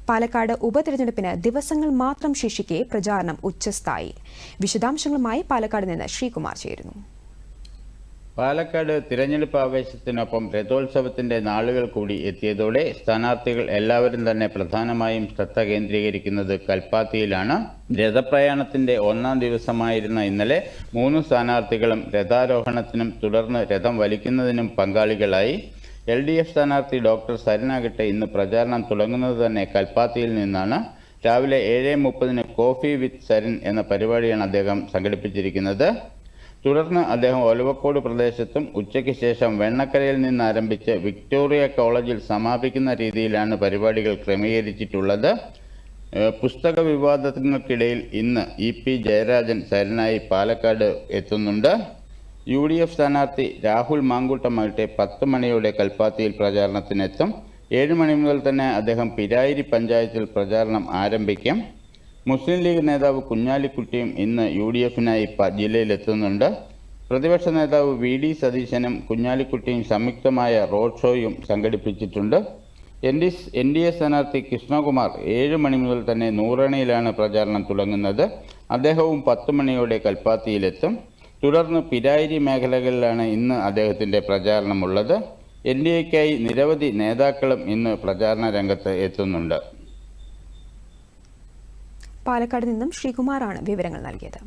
പാലക്കാട് ഉപതെരഞ്ഞെടുപ്പിന് ദിവസങ്ങൾ മാത്രം ശേഷിക്കെ പ്രചാരണം ഉച്ചസ്ഥായിയിൽ. വിശദാംശങ്ങളുമായി പാലക്കാട് നിന്ന് ശ്രീകുമാർ ചേരുന്നു. പാലക്കാട് തിരഞ്ഞെടുപ്പ് ആവേശത്തിനൊപ്പം രഥോത്സവത്തിന്റെ നാളുകൾ കൂടി എത്തിയതോടെ സ്ഥാനാർത്ഥികൾ എല്ലാവരും തന്നെ പ്രധാനമായും ശ്രദ്ധ കേന്ദ്രീകരിക്കുന്നത് കൽപ്പാത്തിയിലാണ്. രഥപ്രയാണത്തിന്റെ ഒന്നാം ദിവസമായിരുന്ന ഇന്നലെ 3 സ്ഥാനാർത്ഥികളും രഥാരോഹണത്തിനും തുടർന്ന് രഥം വലിക്കുന്നതിനും പങ്കാളികളായി. LDF സ്ഥാനാർത്ഥി ഡോക്ടർ സരിനാകട്ടെ ഇന്ന് പ്രചാരണം തുടങ്ങുന്നത് തന്നെ കൽപ്പാത്തിയിൽ നിന്നാണ്. രാവിലെ 7:30 കോഫി വിത്ത് സരിൻ എന്ന പരിപാടിയാണ് അദ്ദേഹം സംഘടിപ്പിച്ചിരിക്കുന്നത്. തുടർന്ന് അദ്ദേഹം ഒലവക്കോട് പ്രദേശത്തും ഉച്ചയ്ക്ക് ശേഷം വെണ്ണക്കരയിൽ നിന്ന് ആരംഭിച്ച് വിക്ടോറിയ കോളേജിൽ സമാപിക്കുന്ന രീതിയിലാണ് പരിപാടികൾ ക്രമീകരിച്ചിട്ടുള്ളത്. പുസ്തക വിവാദങ്ങൾക്കിടയിൽ ഇന്ന് EP ജയരാജൻ സരിനായി പാലക്കാട് എത്തുന്നുണ്ട്. UDF സ്ഥാനാർത്ഥി രാഹുൽ മാങ്കൂട്ടമാകട്ടെ 10 മണിയോടെ കൽപ്പാത്തിയിൽ പ്രചാരണത്തിനെത്തും. 7 മണി മുതൽ തന്നെ അദ്ദേഹം പിരായിരി പഞ്ചായത്തിൽ പ്രചാരണം ആരംഭിക്കും. മുസ്ലിം ലീഗ് നേതാവ് കുഞ്ഞാലിക്കുട്ടിയും ഇന്ന് UDFനായി ജില്ലയിലെത്തുന്നുണ്ട്. പ്രതിപക്ഷ നേതാവ് VD സതീശനും കുഞ്ഞാലിക്കുട്ടിയും സംയുക്തമായ റോഡ് ഷോയും സംഘടിപ്പിച്ചിട്ടുണ്ട്. NDA സ്ഥാനാർത്ഥി കൃഷ്ണകുമാർ 7 മണി മുതൽ തന്നെ നൂറണിയിലാണ് പ്രചാരണം തുടങ്ങുന്നത്. അദ്ദേഹവും 10 മണിയോടെ കൽപ്പാത്തിയിലെത്തും. തുടർന്ന് പിരായിരി മേഖലകളിലാണ് ഇന്ന് അദ്ദേഹത്തിൻ്റെ പ്രചാരണമുള്ളത്. NDAക്കായി നിരവധി നേതാക്കളും ഇന്ന് പ്രചാരണ രംഗത്ത് എത്തുന്നുണ്ട്. പാലക്കാട് നിന്നും ശ്രീകുമാറാണ് വിവരങ്ങൾ നൽകിയത്.